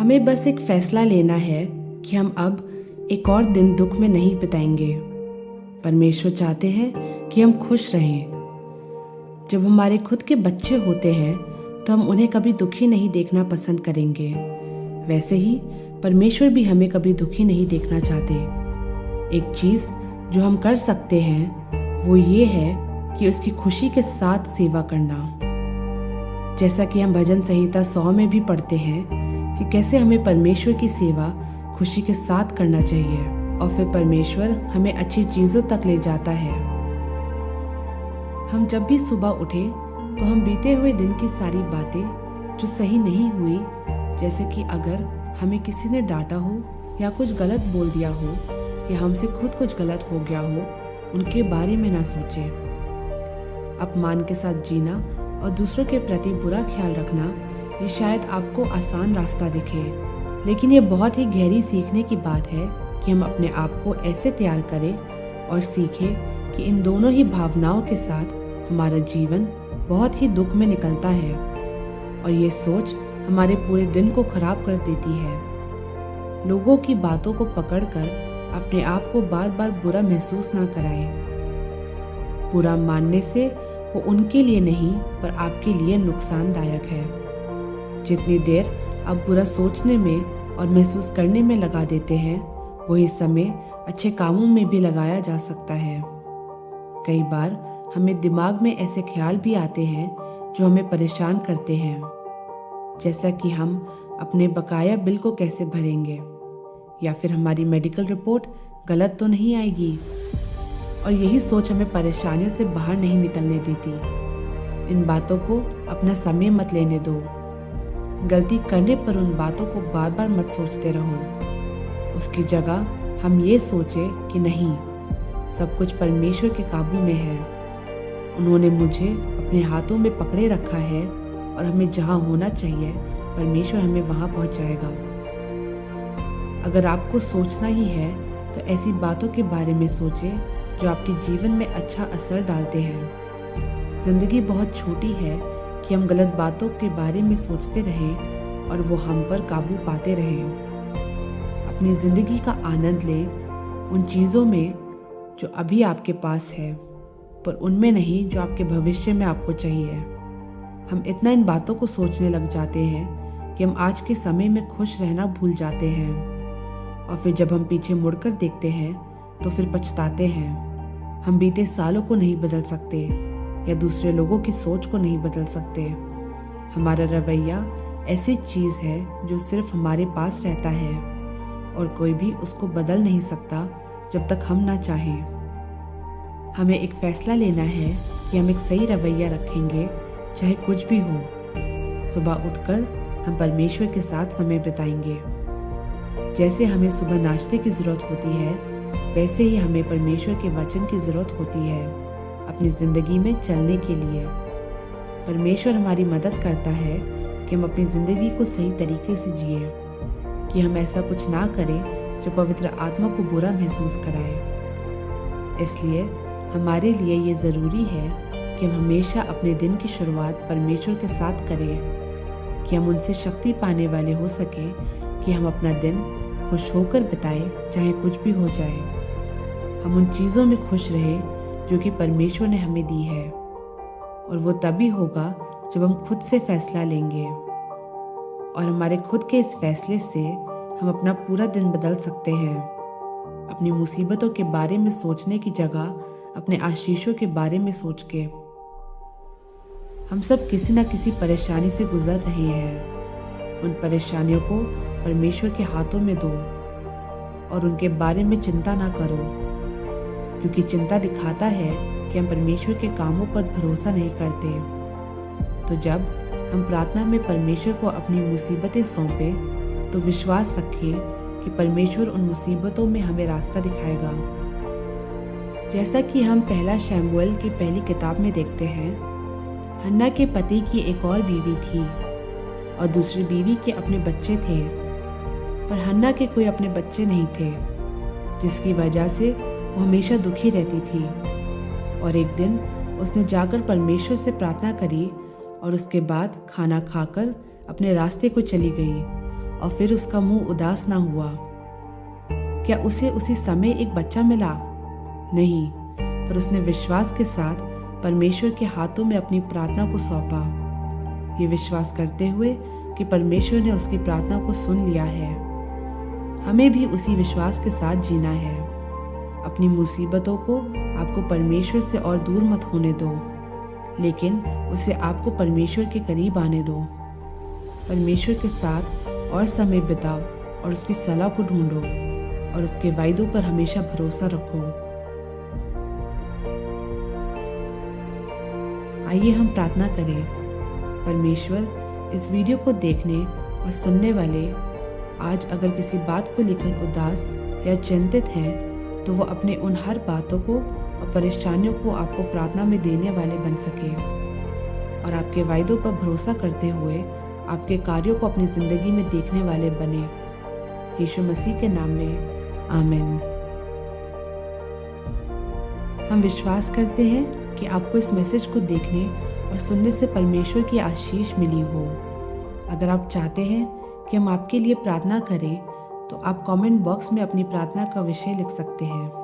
हमें बस एक फैसला लेना है कि हम अब एक और दिन दुख में नहीं बिताएंगे। परमेश्वर चाहते हैं कि हम खुश रहें। जब हमारे खुद के बच्चे होते हैं तो हम उन्हें कभी दुखी नहीं देखना पसंद करेंगे। वैसे ही परमेश्वर भी हमें कभी दुखी नहीं देखना चाहते। एक चीज़ जो हम कर सकते हैं वो ये है कि उसकी खुशी के साथ सेवा करना। जैसा कि हम भजन संहिता 100 में भी पढ़ते हैं कि कैसे हमें परमेश्वर की सेवा खुशी के साथ करना चाहिए और फिर परमेश्वर हमें अच्छी चीज़ों तक ले जाता है। हम जब भी सुबह उठे तो हम बीते हुए दिन की सारी बातें जो सही नहीं हुई, जैसे कि अगर हमें किसी ने डांटा हो या कुछ गलत बोल दिया हो या हमसे खुद कुछ गलत हो गया हो, उनके बारे में ना सोचें। अपमान के साथ जीना और दूसरों के प्रति बुरा ख्याल रखना ये शायद आपको आसान रास्ता दिखे, लेकिन ये बहुत ही गहरी सीखने की बात है कि हम अपने आप को ऐसे तैयार करें और सीखें कि इन दोनों ही भावनाओं के साथ हमारा जीवन बहुत ही दुख में निकलता है और ये सोच हमारे पूरे दिन को खराब कर देती है। लोगों की बातों को पकड़कर अपने आप को बार बार बुरा महसूस ना कराएं। बुरा मानने से वो उनके लिए नहीं पर आपके लिए नुकसानदायक है। जितनी देर आप बुरा सोचने में और महसूस करने में लगा देते हैं, वही समय अच्छे कामों में भी लगाया जा सकता है। कई बार हमें दिमाग में ऐसे ख्याल भी आते हैं जो हमें परेशान करते हैं, जैसा कि हम अपने बकाया बिल को कैसे भरेंगे या फिर हमारी मेडिकल रिपोर्ट गलत तो नहीं आएगी। और यही सोच हमें परेशानियों से बाहर नहीं निकलने देती। इन बातों को अपना समय मत लेने दो। गलती करने पर उन बातों को बार बार मत सोचते रहो। उसकी जगह हम ये सोचें कि नहीं, सब कुछ परमेश्वर के काबू में है। उन्होंने मुझे अपने हाथों में पकड़े रखा है और हमें जहाँ होना चाहिए परमेश्वर हमें वहाँ पहुँचाएगा। अगर आपको सोचना ही है तो ऐसी बातों के बारे में सोचें जो आपके जीवन में अच्छा असर डालते हैं। जिंदगी बहुत छोटी है कि हम गलत बातों के बारे में सोचते रहें और वो हम पर काबू पाते रहें। अपनी ज़िंदगी का आनंद लें उन चीज़ों में जो अभी आपके पास है, पर उनमें नहीं जो आपके भविष्य में आपको चाहिए। हम इतना इन बातों को सोचने लग जाते हैं कि हम आज के समय में खुश रहना भूल जाते हैं और फिर जब हम पीछे मुड़कर देखते हैं तो फिर पछताते हैं। हम बीते सालों को नहीं बदल सकते या दूसरे लोगों की सोच को नहीं बदल सकते। हमारा रवैया ऐसी चीज़ है जो सिर्फ हमारे पास रहता है और कोई भी उसको बदल नहीं सकता जब तक हम ना चाहें। हमें एक फैसला लेना है कि हम एक सही रवैया रखेंगे चाहे कुछ भी हो। सुबह उठकर हम परमेश्वर के साथ समय बिताएंगे। जैसे हमें सुबह नाश्ते की ज़रूरत होती है, वैसे ही हमें परमेश्वर के वचन की ज़रूरत होती है अपनी ज़िंदगी में चलने के लिए। परमेश्वर हमारी मदद करता है कि हम अपनी ज़िंदगी को सही तरीके से जिए, कि हम ऐसा कुछ ना करें जो पवित्र आत्मा को बुरा महसूस कराए। इसलिए हमारे लिए ये ज़रूरी है कि हम हमेशा अपने दिन की शुरुआत परमेश्वर के साथ करें, कि हम उनसे शक्ति पाने वाले हो सके कि हम अपना दिन खुश होकर बिताएं चाहे कुछ भी हो जाए। हम उन चीज़ों में खुश रहें जो कि परमेश्वर ने हमें दी है, और वो तभी होगा जब हम खुद से फैसला लेंगे। और हमारे खुद के इस फैसले से हम अपना पूरा दिन बदल सकते हैं। अपनी मुसीबतों के बारे में सोचने की जगह अपने आशीषों के बारे में सोच के। हम सब किसी न किसी परेशानी से गुजर रहे हैं। उन परेशानियों को परमेश्वर के हाथों में दो और उनके बारे में चिंता ना करो, क्योंकि चिंता दिखाता है कि हम परमेश्वर के कामों पर भरोसा नहीं करते। तो जब हम प्रार्थना में परमेश्वर को अपनी मुसीबतें सौंपें तो विश्वास रखें कि परमेश्वर उन मुसीबतों में हमें रास्ता दिखाएगा। जैसा कि हम पहला शमूएल की पहली किताब में देखते हैं, हन्ना के पति की एक और बीवी थी और दूसरी बीवी के अपने बच्चे थे, पर हन्ना के कोई अपने बच्चे नहीं थे, जिसकी वजह से वो हमेशा दुखी रहती थी। और एक दिन उसने जाकर परमेश्वर से प्रार्थना करी और उसके बाद खाना खाकर अपने रास्ते को चली गई और फिर उसका मुंह उदास ना हुआ? क्या उसे उसी समय एक बच्चा मिला? नहीं, पर उसने विश्वास के साथ परमेश्वर के हाथों में अपनी प्रार्थना को सौंपा, ये विश्वास करते हुए कि परमेश्वर ने उसकी प्रार्थना को सुन लिया है। हमें भी उसी विश्वास के साथ जीना है। अपनी मुसीबतों को आपको परमेश्वर से और दूर मत होने दो, लेकिन उसे आपको परमेश्वर के करीब आने दो। परमेश्वर के साथ और समय बिताओ और उसकी सलाह को ढूंढो और उसके वायदों पर हमेशा भरोसा रखो। आइए हम प्रार्थना करें। परमेश्वर, इस वीडियो को देखने और सुनने वाले आज अगर किसी बात को लेकर उदास या चिंतित हैं, तो वो अपने उन हर बातों को और परेशानियों को आपको प्रार्थना में देने वाले बन सके और आपके वायदों पर भरोसा करते हुए आपके कार्यों को अपनी ज़िंदगी में देखने वाले बने। यीशु मसीह के नाम में आमीन। हम विश्वास करते हैं कि आपको इस मैसेज को देखने और सुनने से परमेश्वर की आशीष मिली हो। अगर आप चाहते हैं कि हम आपके लिए प्रार्थना करें, तो आप कमेंट बॉक्स में अपनी प्रार्थना का विषय लिख सकते हैं।